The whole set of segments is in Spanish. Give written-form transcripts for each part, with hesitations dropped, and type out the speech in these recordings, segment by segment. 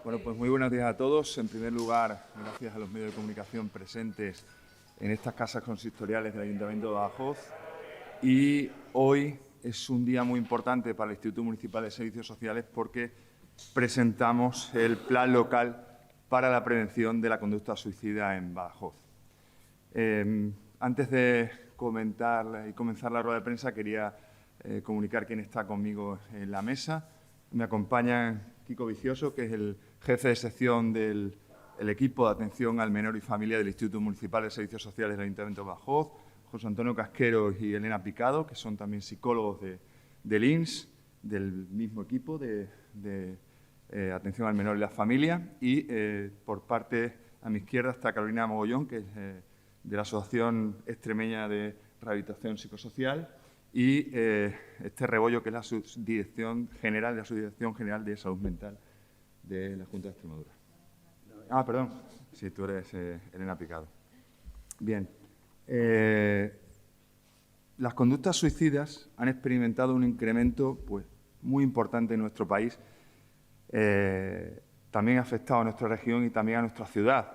Bueno, pues muy buenos días a todos. En primer lugar, gracias a los medios de comunicación presentes en estas casas consistoriales del Ayuntamiento de Badajoz. Y hoy es un día muy importante para el Instituto Municipal de Servicios Sociales porque presentamos el Plan Local para la Prevención de la Conducta Suicida en Badajoz. Antes de comentar y comenzar la rueda de prensa, quería comunicar quién está conmigo en la mesa. Me acompaña Kiko Vicioso, que es el jefe de sección del equipo de atención al menor y familia del Instituto Municipal de Servicios Sociales del Ayuntamiento de Badajoz, José Antonio Casquero y Elena Picado, que son también psicólogos del INS, del mismo equipo de atención al menor y la familia. Y por parte a mi izquierda está Carolina Mogollón, que es de la Asociación Extremeña de Rehabilitación Psicosocial, y este Rebollo, que es la Subdirección General de la Subdirección General de Salud Mental de la Junta de Extremadura. Ah, perdón. Sí, tú eres Elena Picado. Bien. Las conductas suicidas han experimentado un incremento muy importante en nuestro país. También ha afectado a nuestra región y también a nuestra ciudad.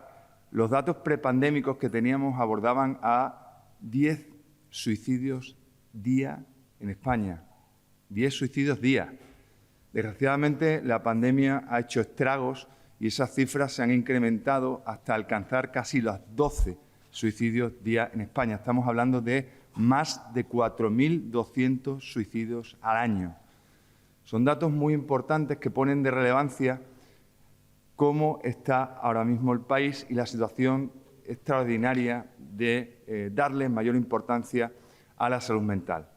Los datos prepandémicos que teníamos abordaban a 10 suicidios día en España. 10 suicidios día. Desgraciadamente, la pandemia ha hecho estragos y esas cifras se han incrementado hasta alcanzar casi los 12 suicidios día en España. Estamos hablando de más de 4.200 suicidios al año. Son datos muy importantes que ponen de relevancia cómo está ahora mismo el país y la situación extraordinaria de darle mayor importancia a la salud mental.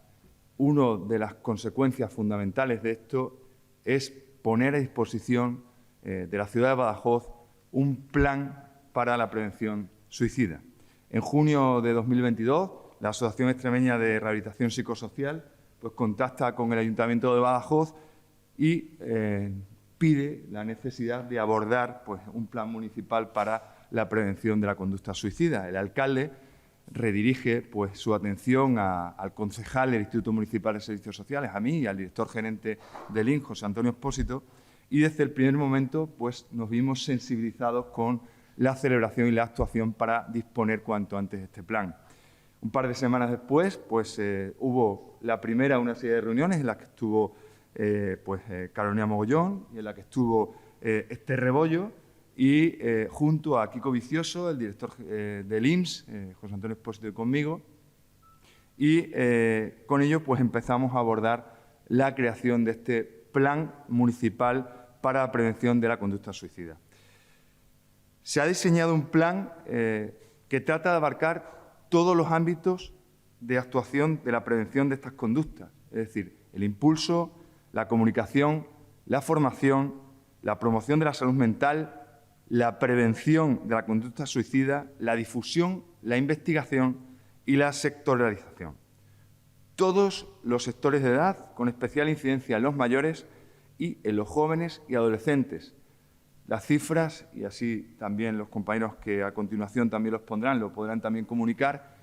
Una de las consecuencias fundamentales de esto es poner a disposición de la ciudad de Badajoz un plan para la prevención suicida. En junio de 2022, la Asociación Extremeña de Rehabilitación Psicosocial contacta con el Ayuntamiento de Badajoz y pide la necesidad de abordar un plan municipal para la prevención de la conducta suicida. El alcalde redirige su atención al concejal del Instituto Municipal de Servicios Sociales, a mí y al director gerente del INS, José Antonio Expósito, y desde el primer momento nos vimos sensibilizados con la celebración y la actuación para disponer cuanto antes de este plan. Un par de semanas después hubo la primera una serie de reuniones en las que estuvo Carolina Mogollón y en la que estuvo este Rebollo, y junto a Kiko Vicioso, el director del IMSS, José Antonio Expósito, y conmigo, y con ello empezamos a abordar la creación de este plan municipal para la prevención de la conducta suicida. Se ha diseñado un plan que trata de abarcar todos los ámbitos de actuación de la prevención de estas conductas, es decir, el impulso, la comunicación, la formación, la promoción de la salud mental, la prevención de la conducta suicida, la difusión, la investigación y la sectorialización. Todos los sectores de edad, con especial incidencia en los mayores y en los jóvenes y adolescentes. Las cifras, y así también los compañeros que a continuación también los pondrán, lo podrán también comunicar,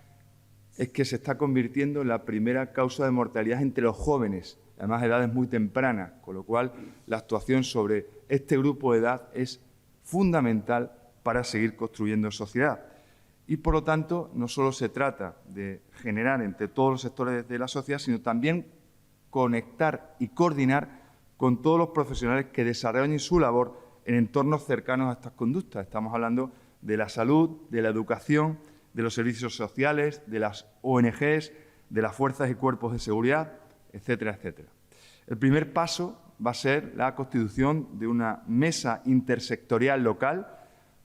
es que se está convirtiendo en la primera causa de mortalidad entre los jóvenes, además a edades muy tempranas, con lo cual la actuación sobre este grupo de edad es fundamental para seguir construyendo sociedad. Y, por lo tanto, no solo se trata de generar entre todos los sectores de la sociedad, sino también conectar y coordinar con todos los profesionales que desarrollen su labor en entornos cercanos a estas conductas. Estamos hablando de la salud, de la educación, de los servicios sociales, de las ONGs, de las fuerzas y cuerpos de seguridad, etcétera, etcétera. El primer paso va a ser la constitución de una mesa intersectorial local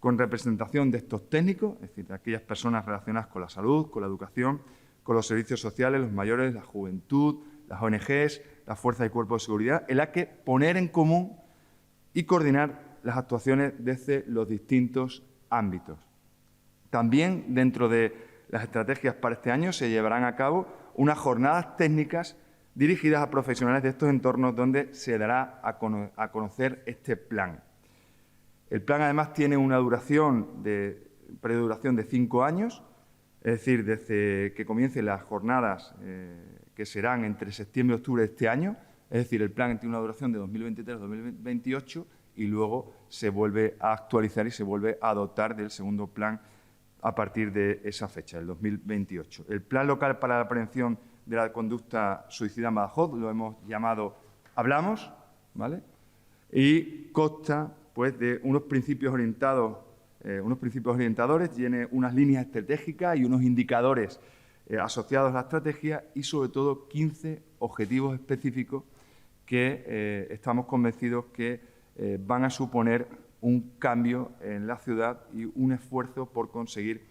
con representación de estos técnicos, es decir, de aquellas personas relacionadas con la salud, con la educación, con los servicios sociales, los mayores, la juventud, las ONGs, las fuerzas y cuerpos de seguridad, en la que poner en común y coordinar las actuaciones desde los distintos ámbitos. También, dentro de las estrategias para este año, se llevarán a cabo unas jornadas técnicas dirigidas a profesionales de estos entornos donde se dará a conocer este plan. El plan, además, tiene una preduración de 5 años, es decir, desde que comiencen las jornadas que serán entre septiembre y octubre de este año, es decir, el plan tiene una duración de 2023-2028 y luego se vuelve a actualizar y se vuelve a dotar del segundo plan a partir de esa fecha, el 2028. El Plan Local para la Prevención de la Conducta Suicida en Badajoz lo hemos llamado Hablamos, ¿vale? Y consta pues, de unos principios orientadores, tiene unas líneas estratégicas y unos indicadores asociados a la estrategia y, sobre todo, 15 objetivos específicos que estamos convencidos que van a suponer un cambio en la ciudad y un esfuerzo por conseguir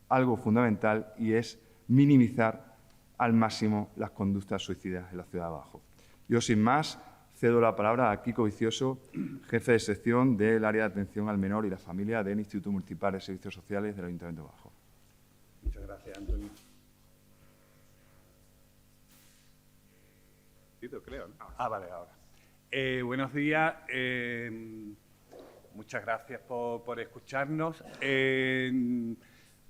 algo fundamental, y es minimizar al máximo las conductas suicidas en la ciudad de Badajoz. Yo, sin más, cedo la palabra a Kiko Vicioso, jefe de sección del área de atención al menor y la familia del Instituto Municipal de Servicios Sociales del Ayuntamiento de Badajoz. Muchas gracias, Antonio. Creo, ¿no? Vale, ahora. Buenos días. Muchas gracias por escucharnos.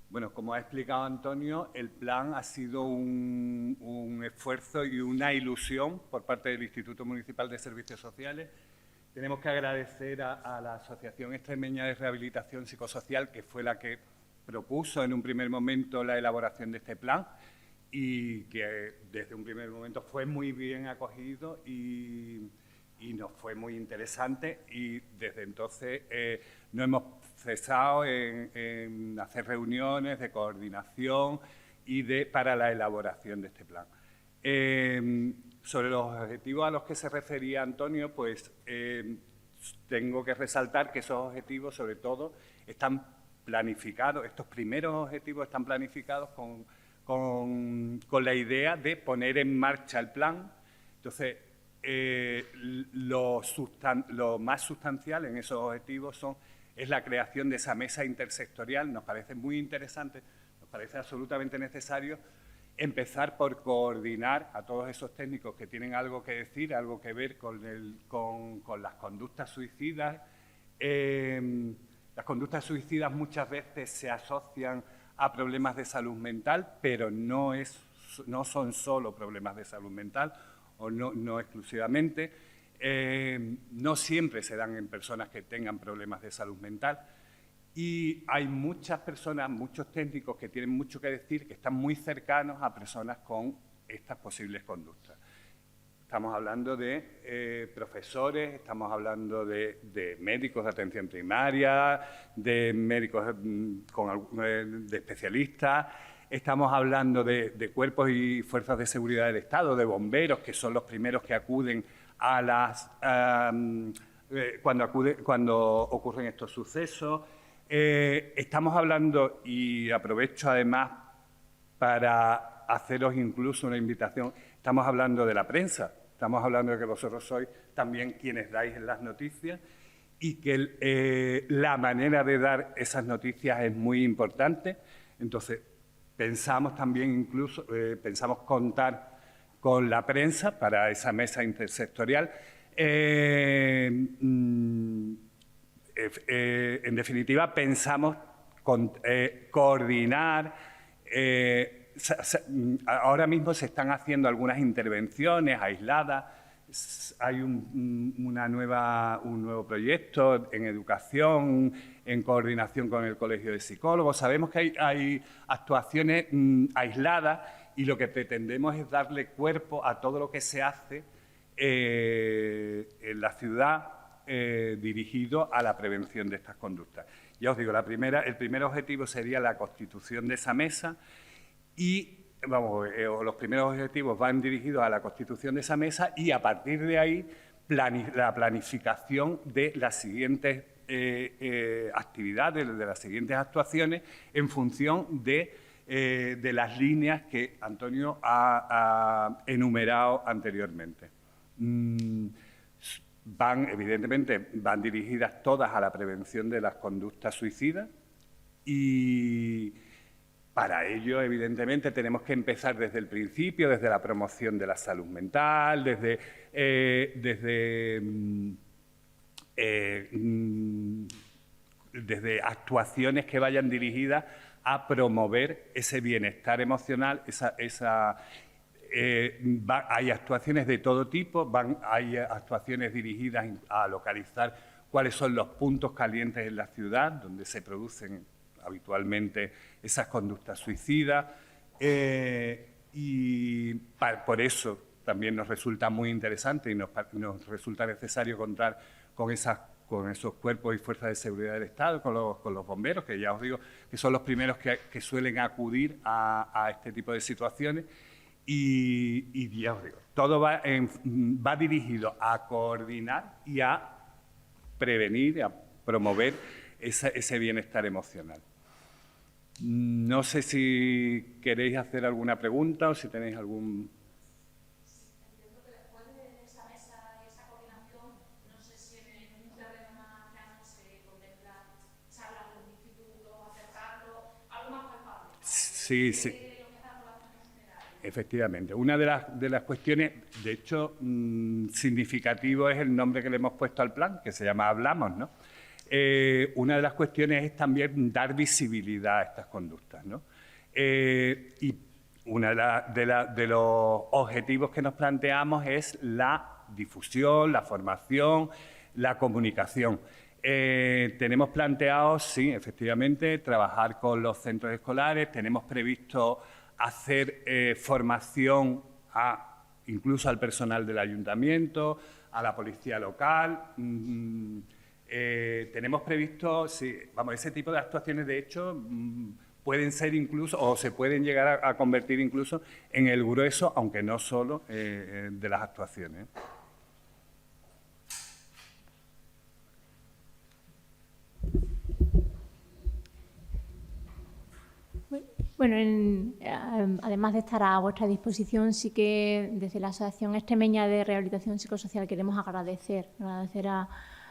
Bueno, como ha explicado Antonio, el plan ha sido un esfuerzo y una ilusión por parte del Instituto Municipal de Servicios Sociales. Tenemos que agradecer a la Asociación Extremeña de Rehabilitación Psicosocial, que fue la que propuso en un primer momento la elaboración de este plan y que desde un primer momento fue muy bien acogido y nos fue muy interesante, y desde entonces no hemos cesado en hacer reuniones de coordinación y para la elaboración de este plan. Sobre los objetivos a los que se refería Antonio, pues tengo que resaltar que esos objetivos, sobre todo, están planificados, estos primeros objetivos están planificados con la idea de poner en marcha el plan. Entonces, lo más sustancial en esos objetivos es la creación de esa mesa intersectorial. Nos parece muy interesante, nos parece absolutamente necesario empezar por coordinar a todos esos técnicos que tienen algo que decir, algo que ver con las conductas suicidas. Las conductas suicidas muchas veces se asocian a problemas de salud mental, pero no son solo problemas de salud mental, o no exclusivamente. No siempre se dan en personas que tengan problemas de salud mental, y hay muchas personas, muchos técnicos que tienen mucho que decir, que están muy cercanos a personas con estas posibles conductas. Estamos hablando de profesores, estamos hablando de médicos de atención primaria, de médicos de especialistas. Estamos hablando de cuerpos y fuerzas de seguridad del Estado, de bomberos, que son los primeros que acuden a cuando ocurren estos sucesos. Estamos hablando, y aprovecho además para haceros incluso una invitación, estamos hablando de la prensa, estamos hablando de que vosotros sois también quienes dais las noticias, y que la manera de dar esas noticias es muy importante. Entonces, pensamos también incluso, pensamos contar con la prensa para esa mesa intersectorial. En definitiva, pensamos coordinar. Ahora mismo se están haciendo algunas intervenciones aisladas. Hay un nuevo proyecto en educación, en coordinación con el Colegio de Psicólogos. Sabemos que hay actuaciones aisladas, y lo que pretendemos es darle cuerpo a todo lo que se hace en la ciudad dirigido a la prevención de estas conductas. Ya os digo, el primer objetivo sería la constitución de esa mesa, y los primeros objetivos van dirigidos a la constitución de esa mesa, y a partir de ahí la planificación de las siguientes actividades, de las siguientes actuaciones, en función de las líneas que Antonio ha enumerado anteriormente. Evidentemente, van dirigidas todas a la prevención de las conductas suicidas, y para ello, evidentemente, tenemos que empezar desde el principio, desde la promoción de la salud mental, desde actuaciones que vayan dirigidas a promover ese bienestar emocional, hay actuaciones de todo tipo, hay actuaciones dirigidas a localizar cuáles son los puntos calientes en la ciudad donde se producen habitualmente esas conductas suicidas, y por eso también nos resulta muy interesante y nos resulta necesario contar con esos cuerpos y fuerzas de seguridad del Estado, con los bomberos, que ya os digo que son los primeros que suelen acudir a este tipo de situaciones. Y ya os digo, todo va dirigido a coordinar y a prevenir, a promover ese bienestar emocional. No sé si queréis hacer alguna pregunta o si tenéis algún... Entiendo que después de esa mesa y esa coordinación, no sé si en un terreno más llano se contempla charlas con los institutos, acercarlo, algo más palpable. Sí, sí. Efectivamente. Una de las cuestiones, de hecho, significativo es el nombre que le hemos puesto al plan, que se llama Hablamos, ¿no? Una de las cuestiones es también dar visibilidad a estas conductas, ¿no? Y uno de los objetivos que nos planteamos es la difusión, la formación, la comunicación. Tenemos planteado, sí, efectivamente, trabajar con los centros escolares, tenemos previsto hacer formación incluso al personal del ayuntamiento, a la policía local. Tenemos previsto, sí, vamos, ese tipo de actuaciones, de hecho, pueden ser incluso, o se pueden llegar a convertir incluso en el grueso, aunque no solo, de las actuaciones. Bueno, además de estar a vuestra disposición, sí que desde la Asociación Extremeña de Rehabilitación Psicosocial queremos agradecer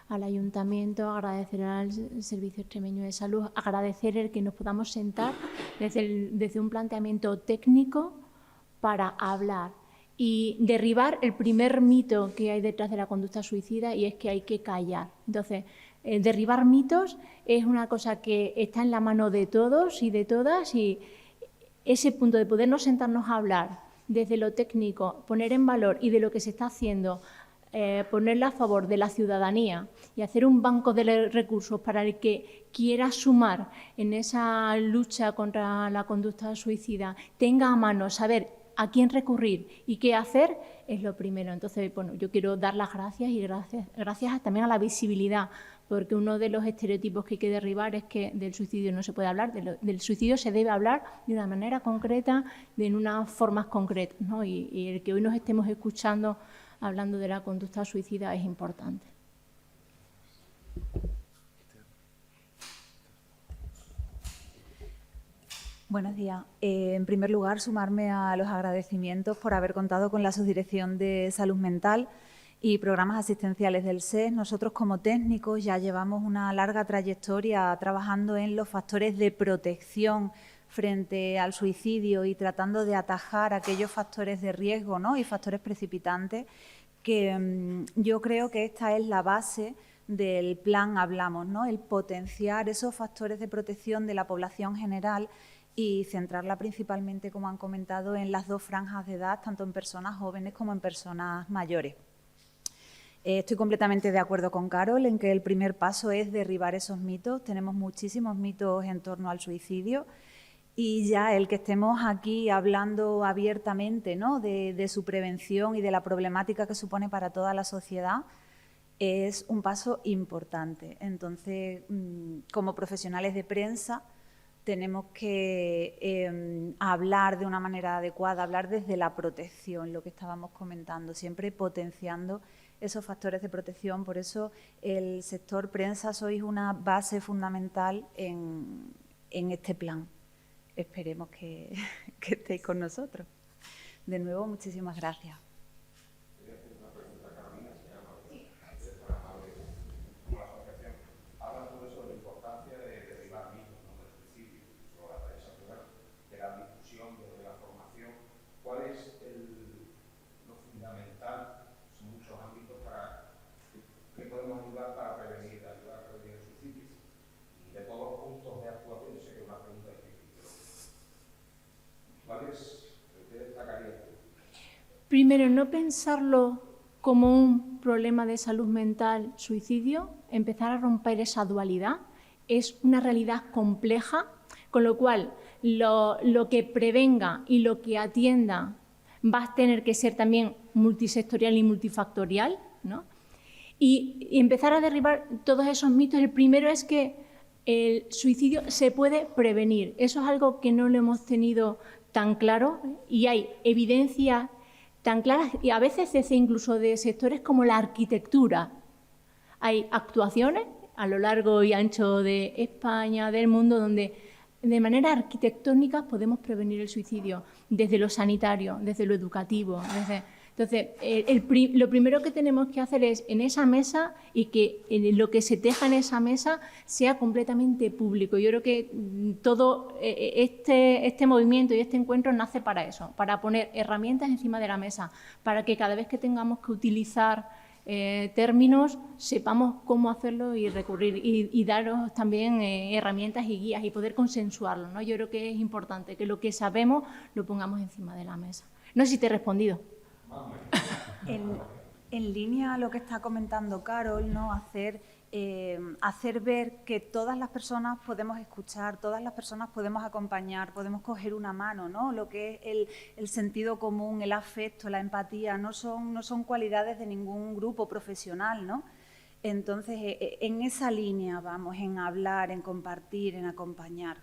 al Ayuntamiento, agradecer al Servicio Extremeño de Salud, agradecer el que nos podamos sentar desde un planteamiento técnico para hablar y derribar el primer mito que hay detrás de la conducta suicida, y es que hay que callar. Entonces, derribar mitos es una cosa que está en la mano de todos y de todas, y ese punto de podernos sentarnos a hablar desde lo técnico, poner en valor y de lo que se está haciendo, ponerla a favor de la ciudadanía y hacer un banco de recursos para el que quiera sumar en esa lucha contra la conducta suicida, tenga a mano saber a quién recurrir y qué hacer, es lo primero. Entonces, bueno, yo quiero dar las gracias y gracias también a la visibilidad, porque uno de los estereotipos que hay que derribar es que del suicidio no se puede hablar, del suicidio se debe hablar de una manera concreta, en unas formas concretas, ¿no? Y el que hoy nos estemos escuchando hablando de la conducta suicida es importante. Buenos días. En primer lugar, sumarme a los agradecimientos por haber contado con la Subdirección de Salud Mental y Programas Asistenciales del SES. Nosotros, como técnicos, ya llevamos una larga trayectoria trabajando en los factores de protección frente al suicidio y tratando de atajar aquellos factores de riesgo, ¿no?, y factores precipitantes, que yo creo que esta es la base del plan Hablamos, ¿no?, el potenciar esos factores de protección de la población general y centrarla principalmente, como han comentado, en las dos franjas de edad, tanto en personas jóvenes como en personas mayores. Estoy completamente de acuerdo con Carol en que el primer paso es derribar esos mitos. Tenemos muchísimos mitos en torno al suicidio y ya el que estemos aquí hablando abiertamente, ¿no?, de su prevención y de la problemática que supone para toda la sociedad es un paso importante. Entonces, como profesionales de prensa, tenemos que hablar de una manera adecuada, hablar desde la protección, lo que estábamos comentando, siempre potenciando esos factores de protección. Por eso el sector prensa sois una base fundamental en este plan. Esperemos que estéis con nosotros. De nuevo, muchísimas gracias. Primero, no pensarlo como un problema de salud mental, suicidio, empezar a romper esa dualidad. Es una realidad compleja, con lo cual lo que prevenga y lo que atienda va a tener que ser también multisectorial y multifactorial, ¿no? Y empezar a derribar todos esos mitos. El primero es que el suicidio se puede prevenir. Eso es algo que no lo hemos tenido tan claro y hay evidencias tan claras, y a veces desde incluso de sectores como la arquitectura. Hay actuaciones a lo largo y ancho de España, del mundo, donde de manera arquitectónica podemos prevenir el suicidio, desde lo sanitario, desde lo educativo. Entonces, lo primero que tenemos que hacer es en esa mesa, y que lo que se teja en esa mesa sea completamente público. Yo creo que todo este movimiento y este encuentro nace para eso, para poner herramientas encima de la mesa, para que cada vez que tengamos que utilizar términos sepamos cómo hacerlo y recurrir, y daros también herramientas y guías y poder consensuarlo, ¿no? Yo creo que es importante que lo que sabemos lo pongamos encima de la mesa. No sé si te he respondido. En línea a lo que está comentando Carol, ¿no? Hacer ver que todas las personas podemos escuchar, todas las personas podemos acompañar, podemos coger una mano, ¿no? Lo que es el sentido común, el afecto, la empatía, no son cualidades de ningún grupo profesional, ¿no? Entonces, en esa línea vamos, en hablar, en compartir, en acompañar.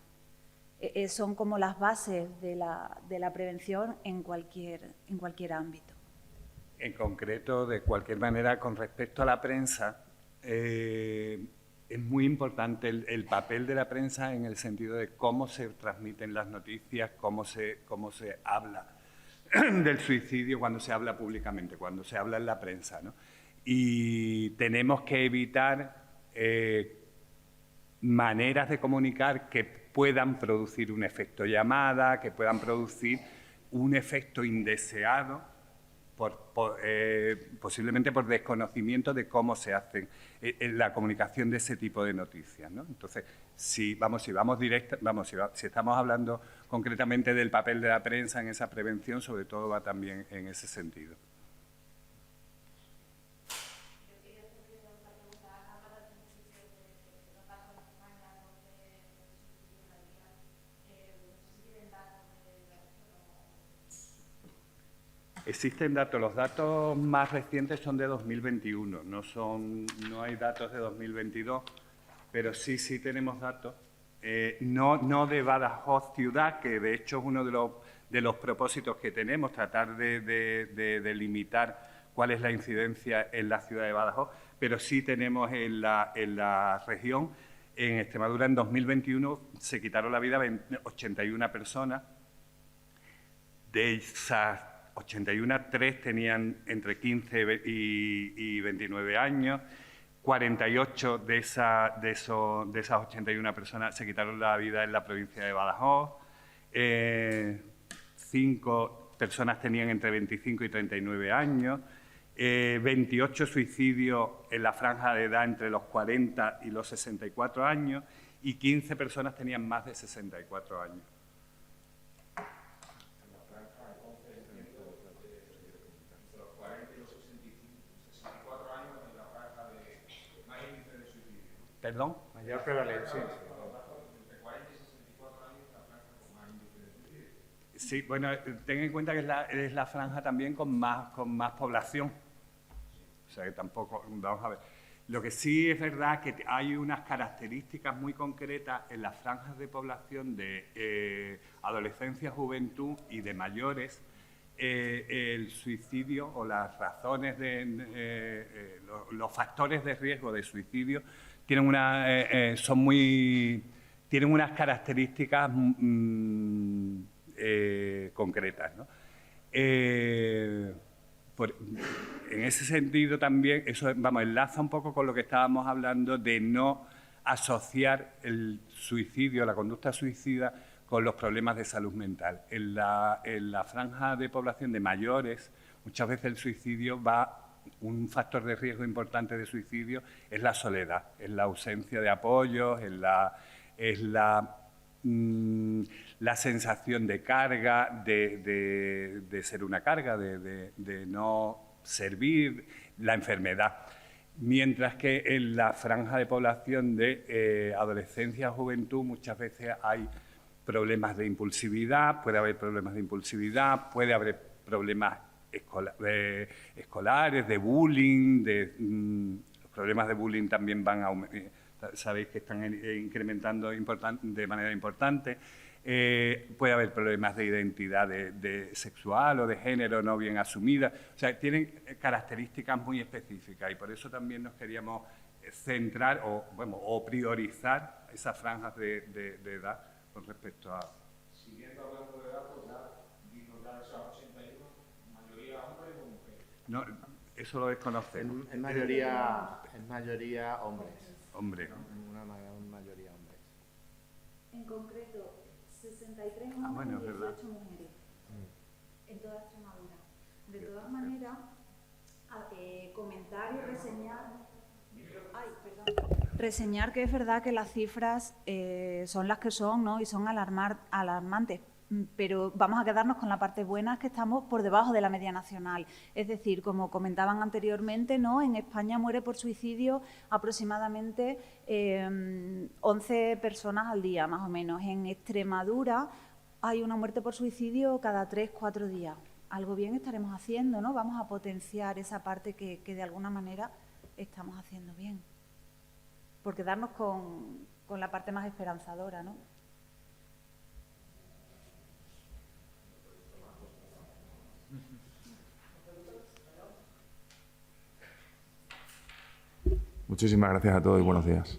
Son como las bases de la prevención en cualquier ámbito. En concreto, de cualquier manera, con respecto a la prensa, es muy importante el papel de la prensa en el sentido de cómo se transmiten las noticias, cómo se habla del suicidio cuando se habla públicamente, cuando se habla en la prensa, ¿no? Y tenemos que evitar maneras de comunicar que puedan producir un efecto llamada, que puedan producir un efecto indeseado, posiblemente por desconocimiento de cómo se hace la comunicación de ese tipo de noticias, ¿no? Entonces, si estamos hablando concretamente del papel de la prensa en esa prevención, sobre todo va también en ese sentido. Existen datos, los datos más recientes son de 2021, no hay datos de 2022, pero sí tenemos datos, no de Badajoz ciudad, que de hecho es uno de los propósitos que tenemos, tratar de limitar cuál es la incidencia en la ciudad de Badajoz, pero sí tenemos en la región. En Extremadura en 2021 se quitaron la vida 81 personas, de esas 81, 3 tenían entre 15 y 29 años, 48 de esas 81 personas se quitaron la vida en la provincia de Badajoz, 5 personas tenían entre 25 y 39 años, 28 suicidios en la franja de edad entre los 40 y los 64 años y 15 personas tenían más de 64 años. ¿Perdón? Mayor prevalencia. Sí, bueno, ten en cuenta que es la franja también con más población. O sea que tampoco, vamos a ver. Lo que sí es verdad que hay unas características muy concretas en las franjas de población de adolescencia, juventud y de mayores. El suicidio o las razones los factores de riesgo de suicidio tienen unas características concretas, ¿no? En ese sentido también, eso enlaza un poco con lo que estábamos hablando de no asociar el suicidio, la conducta suicida, con los problemas de salud mental. En la franja de población de mayores, muchas veces el suicidio un factor de riesgo importante de suicidio es la soledad, es la ausencia de apoyos, es la sensación de carga, de ser una carga, de no servir, la enfermedad. Mientras que en la franja de población de adolescencia o juventud muchas veces hay problemas de impulsividad, puede haber problemas de impulsividad, puede haber problemas escolares, de bullying, los problemas de bullying también van a sabéis que están incrementando de manera importante. Puede haber problemas de identidad de sexual o de género no bien asumida. O sea, tienen características muy específicas y por eso también nos queríamos centrar o priorizar esas franjas de edad con respecto a... Siguiendo hablando de edad, pues ya dijo ya esos 81, mayoría hombres o mujeres. No, eso lo desconocemos. Es mayoría hombres. Hombre. Una mayoría hombres. En concreto, 63 hombres bueno, y es verdad. 18 mujeres en toda Extremadura. De todas maneras, comentar y reseñar que es verdad que las cifras son las que son, ¿no? Y son alarmantes. Pero vamos a quedarnos con la parte buena, que estamos por debajo de la media nacional. Es decir, como comentaban anteriormente, ¿no? En España muere por suicidio aproximadamente 11 personas al día, más o menos. En Extremadura hay una muerte por suicidio cada 3-4 días. Algo bien estaremos haciendo, ¿no? Vamos a potenciar esa parte que de alguna manera estamos haciendo bien. Por quedarnos con la parte más esperanzadora, ¿no? Muchísimas gracias a todos y buenos días.